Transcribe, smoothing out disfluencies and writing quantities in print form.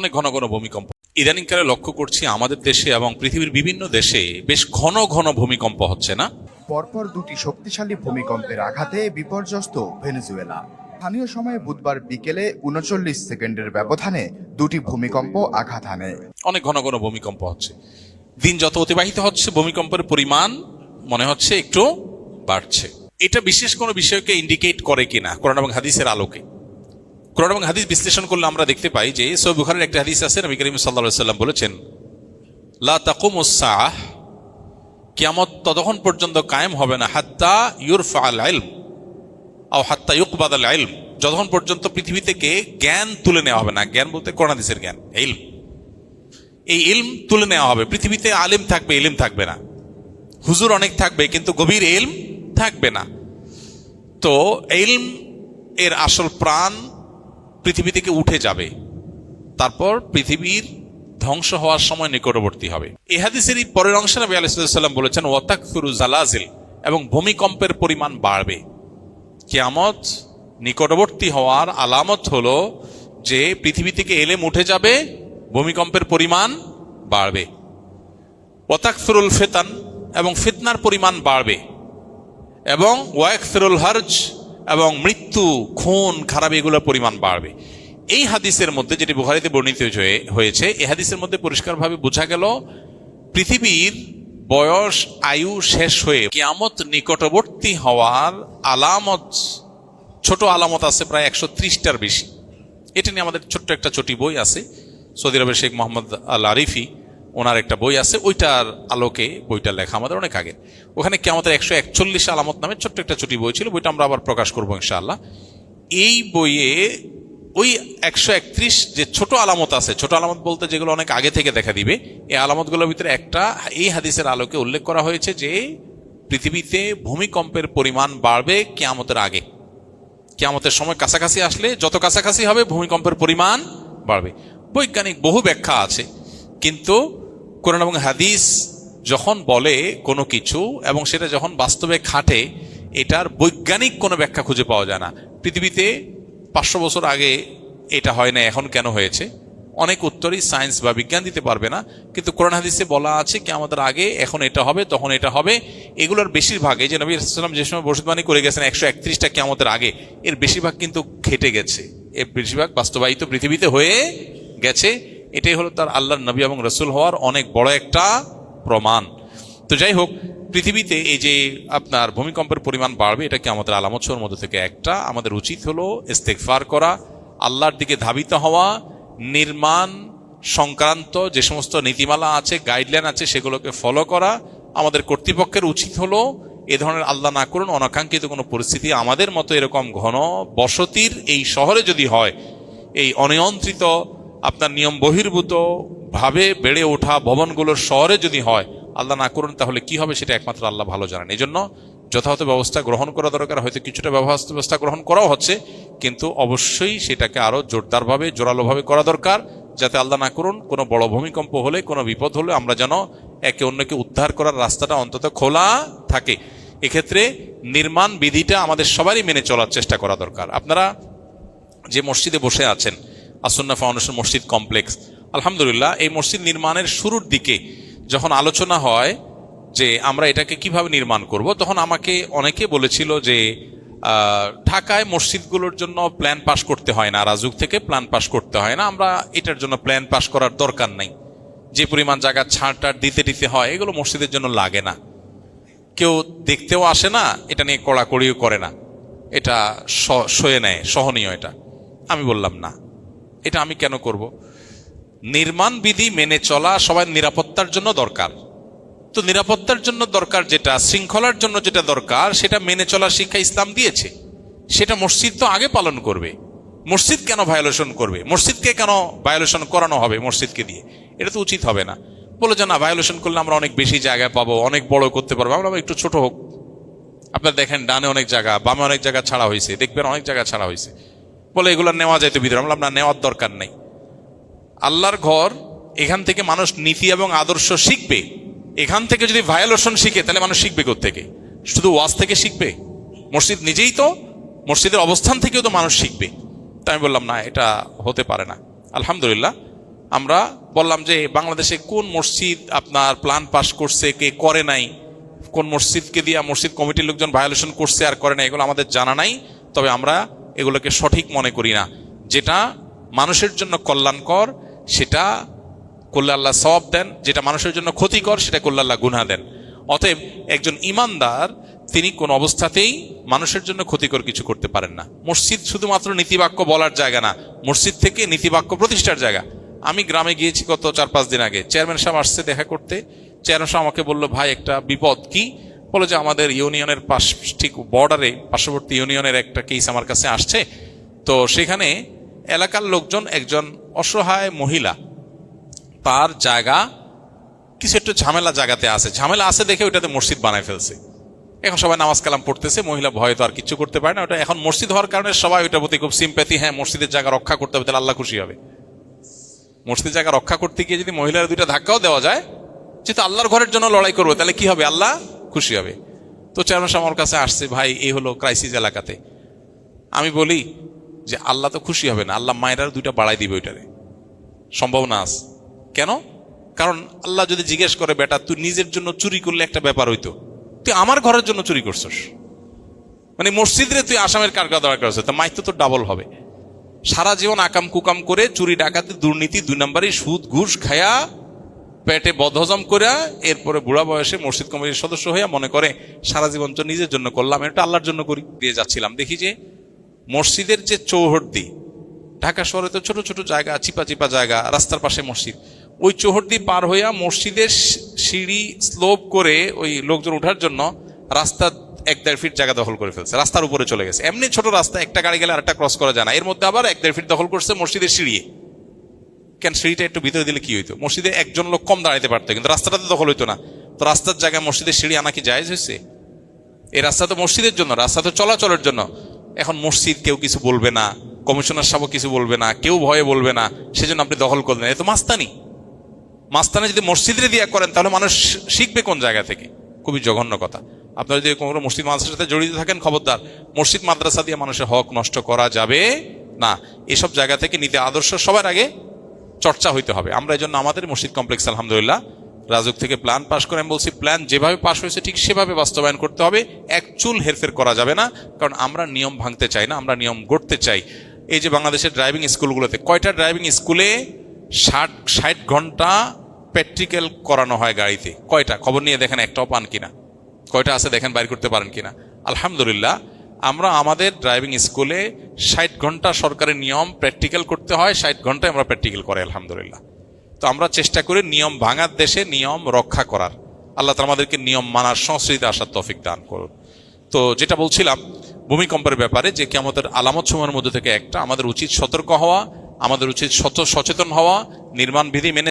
অনেক ঘন ঘন ভূমিকম্প ইদানিংকালে লক্ষ্য করছি আমাদের দেশে এবং পৃথিবীর বিভিন্ন দেশে বেশ ঘন ঘন ভূমিকম্প হচ্ছে না? পরপর দুটি শক্তিশালী ভূমিকম্পের আঘাতে বিপর্যস্ত ভেনেজুয়েলা। স্থানীয় সময়ে বুধবার বিকেলে ৩৯ সেকেন্ডের ব্যবধানে দুটি ভূমিকম্প আঘাত হানে। অনেক ঘন ঘন ভূমিকম্প হচ্ছে। দিন যত অতিবাহিত হচ্ছে ভূমিকম্পের পরিমাণ মনে হচ্ছে একটু বাড়ছে। এটা বিশেষ কোনো বিষয়কে ইন্ডিকেট করে কিনা কোরআন এবং হাদিসের আলোকে? কোরআন এবং হাদিস বিশ্লেষণ করলে আমরা দেখতে পাই যে সহিহ বুখারীর একটা হাদিস আছে, নবী করিম সাল্লাল্লাহু আলাইহি ওয়াসাল্লাম বলেছেন, লা তাকুমুস সাআহ, কিয়ামত ততক্ষণ পর্যন্ত কায়েম হবে না হাত্তা ইউরফাআল ইলম আও হাত্তা ইউকবাদাল ইলম, যতক্ষণ পর্যন্ত পৃথিবী থেকে জ্ঞান তুলে নেওয়া হবে না। জ্ঞান বলতে কোরআন হাদিসের জ্ঞান, ইলম। এই ইলম তুলে নেওয়া হবে। পৃথিবীতে আলিম থাকবে, ইলম থাকবে না। হুজুর অনেক থাকবে কিন্তু গভীর ইলম থাকবে না। তো ইলম এর আসল প্রাণ পৃথিবী থেকে উঠে যাবে, তারপর পৃথিবীর ধ্বংস হওয়ার সময় নিকটবর্তী হবে। এই হাদিসের এই পরের অংশে নবী আলাইহিস সালাম বলেছেন, ওয়াতাকসুরু জালাজিল, এবং ভূমিকম্পের পরিমাণ বাড়বে। কিয়ামত নিকটবর্তী হওয়ার আলামত হলো যে পৃথিবী থেকে এলেম উঠে যাবে, ভূমিকম্পের পরিমাণ বাড়বে। ওয়াতাকসুরুল ফিতান, এবং ফিতনার পরিমাণ বাড়বে। এবং ওয়াকসুরুল হারজ, এবং মৃত্যু, খুন, খারাপ এগুলোর পরিমাণ বাড়বে। এই হাদিসের মধ্যে, যেটি বুখারীতে বর্ণিত হয়েছে, এই হাদিসের মধ্যে পরিষ্কারভাবে বোঝা গেল পৃথিবীর বয়স, আয়ু শেষ হয়ে কিয়ামত নিকটবর্তী হওয়ার আলামত, ছোট আলামত আছে প্রায় 130টার বেশি। এটা নিয়ে আমাদের ছোট্ট একটা ছোটি বই আছে, সৌদি আরবের শেখ মোহাম্মদ আল আরিফি, ওনার একটা বই আছে, ওইটার আলোকে বইটা লেখা আমাদের অনেক আগে। ওখানে কিয়ামতের 141 আলামত নামে ছোট্ট একটা ছোটি বই ছিল, বইটা আমরা আবার প্রকাশ করবো ইনশাআল্লাহ। এই বইয়ে ওই 131 যে ছোট আলামত আছে, ছোট আলামত বলতে যেগুলো অনেক আগে থেকে দেখা দিবে, এই আলামতগুলোর ভিতরে একটা এই হাদিসের আলোকে উল্লেখ করা হয়েছে যে পৃথিবীতে ভূমিকম্পের পরিমাণ বাড়বে কিয়ামতের আগে। কিয়ামতের সময় কাছাকাছি আসলে যত কাছাকাছি হবে ভূমিকম্পের পরিমাণ বাড়বে। বৈজ্ঞানিক বহু ব্যাখ্যা আছে, কিন্তু কোরআন এবং হাদিস যখন বলে কোনো কিছু এবং সেটা যখন বাস্তবে খাটে, এটার বৈজ্ঞানিক কোনো ব্যাখ্যা খুঁজে পাওয়া যায় না। পৃথিবীতে 500 বছর আগে এটা হয় না, এখন কেন হয়েছে? অনেক উত্তরই সায়েন্স বা বিজ্ঞান দিতে পারবে না, কিন্তু কোরআন হাদিসে বলা আছে কি আমাদের আগে এখন এটা হবে, তখন এটা হবে। এগুলোর বেশিরভাগ, এই যে নবী সাল্লাল্লাহু আলাইহি ওয়াসাল্লাম যে সময় ভবিষ্যদ্বাণী করে গেছেন 131টা কিয়ামতের আগে, এর বেশিরভাগ কিন্তু ঘটে গেছে, এর বেশিরভাগ বাস্তবায়িত পৃথিবীতে হয়ে গেছে। এটাই হলো তার আল্লাহর নবী এবং রাসূল হওয়ার অনেক বড় একটা প্রমাণ। তো যাই হোক, পৃথিবীতে এই যে আপনার ভূমিকম্পের পরিমাণ বাড়বে, এটা কি আমাদের আলামতের মধ্যে থেকে একটা। আমাদের উচিত হলো ইস্তেগফার করা, আল্লাহর দিকে ধাবিত হওয়া, নির্মাণ সংক্রান্ত যে সমস্ত নীতিমালা আছে, গাইডলাইন আছে, সেগুলোকে ফলো করা। আমাদের কর্তৃপক্ষের উচিত হলো এ ধরনের, আল্লাহ না করুন, অনাকাঙ্ক্ষিত কোনো পরিস্থিতি আমাদের মতো এরকম ঘন বসতির এই শহরে যদি হয়, এই অনিয়ন্ত্রিত আপনার নিয়ম বহির্ভূত ভাবে বেড়ে ওঠা ভবনগুলোর শহরে যদি হয়, আল্লাহ না করুন, তাহলে কি হবে সেটা একমাত্র আল্লাহ ভালো জানেন। এই জন্য যথাযথ ব্যবস্থা গ্রহণ করা দরকার। হয়তো কিছুটা ব্যবস্থা গ্রহণ করাও হচ্ছে, কিন্তু অবশ্যই সেটাকে আরো জোরদারভাবে, জোরালোভাবে করা দরকার, যাতে আল্লাহ না করুন কোনো বড় ভূমিকম্প হলে, কোনো বিপদ হলে আমরা যেন একে অন্যকে উদ্ধার করার রাস্তাটা অন্তত খোলা থাকে। এক্ষেত্রে নির্মাণ বিধিটা আমাদের সবারই মেনে চলার চেষ্টা করা দরকার। আপনারা যে মসজিদে বসে আছেন, আসুন্নাহ ফাউন্ডেশন মসজিদ কমপ্লেক্স, আলহামদুলিল্লাহ, এই মসজিদ নির্মাণের শুরুর দিকে যখন আলোচনা হয় যে আমরা এটাকে কিভাবে নির্মাণ করব, তখন আমাকে অনেকে বলেছিল যে ঢাকায় মসজিদগুলোর জন্য প্ল্যান পাস করতে হয় না, রাজুক থেকে প্ল্যান পাস করতে হয় না, আমরা এটার জন্য প্ল্যান পাস করার দরকার নাই, যে পরিমাণ জায়গা ছাড় দিতে হয় এগুলো মসজিদের জন্য লাগে না, কেউ দেখতেও আসে না, এটা নিয়ে কড়াকড়িও করে না, এটা সয়ে নেয়, সহনীয়। এটা আমি বললাম না, এটা আমি কেন করব? নির্মাণ বিধি মেনে চলা সবার নিরাপত্তার জন্য দরকার। তো নিরাপত্তার জন্য দরকার যেটা, শৃঙ্খলার জন্য যেটা দরকার, সেটা মেনে চলার শিক্ষা ইসলাম দিয়েছে। সেটা মসজিদ তো আগে পালন করবে। মসজিদ কেন ভায়োলেশন করবে? মসজিদকে কেন ভায়োলেশন করানো হবে মসজিদকে দিয়ে? এটা তো উচিত হবে না। বলে যে না, ভায়োলেশন করলে আমরা অনেক বেশি জায়গা পাবো, অনেক বড় করতে পারবো, আমরা একটু ছোট হোক। আপনার দেখেন ডানে অনেক জায়গা, বামে অনেক জায়গা ছাড়া হয়েছে, দেখবেন অনেক জায়গা ছাড়া হয়েছে, বলে এগুলো নেওয়া যায় তো ভিতরে। আমরা না, নেওয়ার দরকার নেই। আল্লাহর ঘর, এখান থেকে মানুষ নীতি এবং আদর্শ শিখবে। এখান থেকে যদি ভায়োলেশন শিখে, তাহলে মানুষ শিখবে কোত্থেকে? শুধু ওয়াজ থেকে শিখবে? মসজিদ নিজেই তো, মসজিদের অবস্থান থেকেও তো মানুষ শিখবে। তাই আমি বললাম না, এটা হতে পারে না। আলহামদুলিল্লাহ, আমরা বললাম যে বাংলাদেশে কোন মসজিদ আপনার প্ল্যান পাস করছে, কে করে নাই, কোন মসজিদকে দিয়ে মসজিদ কমিটির লোকজন ভায়োলেশন করছে আর করে নাই, এগুলো আমাদের জানা নাই। তবে আমরা এগুলোকে সঠিক মনে করি না। যেটা মানুষের জন্য কল্যাণকর সেটা করলে আল্লাহ সওয়াব দেন, যেটা মানুষের জন্য ক্ষতিকর সেটা করলে আল্লাহ গুনাহ দেন। অতএব একজন ইমানদার তিনি কোন অবস্থাতেই মানুষের জন্য ক্ষতিকর কিছু করতে পারেন না। মসজিদ শুধুমাত্র নীতিবাক্য বলার জায়গা না, মসজিদ থেকে নীতিবাক্য প্রতিষ্ঠার জায়গা। আমি গ্রামে গিয়েছি গত 4-5 দিন আগে, চেয়ারম্যান সাহেব আসছে দেখা করতে। চেয়ারম্যান সাহেব আমাকে বললো, ভাই একটা বিপদ। কি? বলো যে আমাদের ইউনিয়নের পাশ, ঠিক বর্ডারে পার্শ্ববর্তী ইউনিয়নের একটা কেস আমার কাছে আসছে। তো সেখানে এলাকার লোকজন, একজন অসহায় মহিলা, তার জায়গা কিছু একটু ঝামেলা জায়গাতে আছে, ঝামেলা আছে দেখে ওইটাতে মসজিদ বানায় ফেলছে। এখন সবাই নামাজ কালাম পড়তেছে, মহিলা ভয়ে তো আর কিছু করতে পারে না। ওটা এখন মসজিদ হওয়ার কারণে সবাই ওইটার প্রতি খুব সিম্প্যাথি, হ্যাঁ মসজিদের জায়গা রক্ষা করতে হবে, তাহলে আল্লাহ খুশি হবে। মসজিদের জায়গা রক্ষা করতে গিয়ে যদি মহিলার 2টা ধাক্কাও দেওয়া যায়, যেহেতু আল্লাহর ঘরের জন্য লড়াই করবো, তাহলে কি হবে? আল্লাহ খুশি হবে। তো চেয়ারম্যান সাহেব আমার কাছে আসছে, ভাই এই হলো ক্রাইসিস এলাকাতে। আমি বলি যে আল্লাহ তো খুশি হবে না, আল্লাহ মায়েরার 2টা বাড়াই দিবে, ওইটারে সম্ভাবনা আছে। কেন? কারণ আল্লাহ যদি জিজ্ঞেস করে, বেটা তুই নিজের জন্য চুরি করলে একটা ব্যাপার হইতো, তুই আমার ঘরের জন্য চুরি করছস, মানে মসজিদে তুই আসামের কারগা দরকার করছিস, তা মাইতো তো ডাবল হবে। সারা জীবন আকাম কুকাম করে চুরি ডাকাতি দুর্নীতি 2 নম্বরই সুদ ঘুষ খায়া পেটে বদহজম করে এরপরে বুড়া বয়সে মসজিদ কমিটির সদস্য হইয়া মনে করে সারা জীবন তো নিজের জন্য করলাম, এটা আল্লাহর জন্য করি। দিয়ে যাচ্ছিলাম, দেখি যে মসজিদের যে চৌহদ্দি, ঢাকা শহরে তো ছোট ছোট জায়গা, চিপা চিপা জায়গা, রাস্তার পাশে মসজিদ, ওই চৌহদ্দি পার হইয়া মসজিদের সিঁড়ি স্লোপ করে ওই লোকজন ওঠার জন্য রাস্তা 1-1.5 ফিট জায়গা দখল করে ফেলছে, রাস্তার উপরে চলে গেছে। এমনি ছোট রাস্তা, একটা গাড়ি গেলে আরেকটা ক্রস করা যায় না, এর মধ্যে আবার 1-1.5 ফিট দখল করছে মসজিদের সিঁড়ি। কেন? সিঁড়িটা একটু ভিতরে দিলে কি হইতো? মসজিদে একজন লোক কম দাঁড়াইতে পারতো, কিন্তু রাস্তাটাতে দখল হইতো না। তো রাস্তার জায়গায় মসজিদের সিঁড়ি আনা কি জায়েজ হয়েছে? এই রাস্তা তো মসজিদের জন্য, রাস্তা তো চলাচলের জন্য। এখন মসজিদ কেউ কিছু বলবে না, কমিশনার সাহেব কিছু বলবে না, কেউ ভয়ে বলবে না, সেজন্য আপনি দখল করলেন। এ তো মাস্তানি। মাস্তানি যদি মসজিদে দিয়া করেন তাহলে মানুষ শিখবে কোন জায়গা থেকে? খুবই জঘন্য কথা। আপনারা যদি কোনো মসজিদ মাদ্রাসার সাথে জড়িত থাকেন, খবরদার, মসজিদ মাদ্রাসা দিয়ে মানুষের হক নষ্ট করা যাবে না। এসব জায়গা থেকে নীতি আদর্শ সবার আগে চর্চা হইতে হবে। আমরা এই জন্য আমাদের মসজিদ কমপ্লেক্স আলহামদুলিল্লাহ রাজুক থেকে প্ল্যান পাস করে, আমি বলছি প্ল্যান যেভাবে পাস হয়েছে ঠিক সেভাবে বাস্তবায়ন করতে হবে, এক চুল হেরফের করা যাবে না। কারণ আমরা নিয়ম ভাঙতে চাই না, আমরা নিয়ম গড়তে চাই। এই যে বাংলাদেশের ড্রাইভিং স্কুলগুলোতে কয়টা ড্রাইভিং স্কুলে 60 ঘন্টা প্র্যাকটিক্যাল করানো হয় গাড়িতে? কয়টা? খবর নিয়ে দেখেন, একটাও পান কিনা? কয়টা আছে দেখেন, বাইর করতে পারেন কিনা? আলহামদুলিল্লাহ আমরা আমাদের ড্রাইভিং স্কুলে 60 ঘন্টা সরকারের নিয়ম প্র্যাকটিক্যাল করতে হয়, 60 ঘন্টায় আমরা প্র্যাকটিক্যাল করি আলহামদুলিল্লাহ। তো আমরা চেষ্টা করি নিয়ম ভাঙার দেশে নিয়ম রক্ষা করার। আল্লাহ তাআলা আমাদেরকে নিয়ম মানার সংস্কৃতি আসার তৌফিক দান করুন। তো যেটা বলছিলাম ভূমিকম্পের ব্যাপারে, যে কিয়ামতের আলামত সমূহের মধ্যে থেকে একটা, আমাদের উচিত সতর্ক হওয়া, আমাদের উচিত সচেতন হওয়া, নির্মাণ বিধি মেনে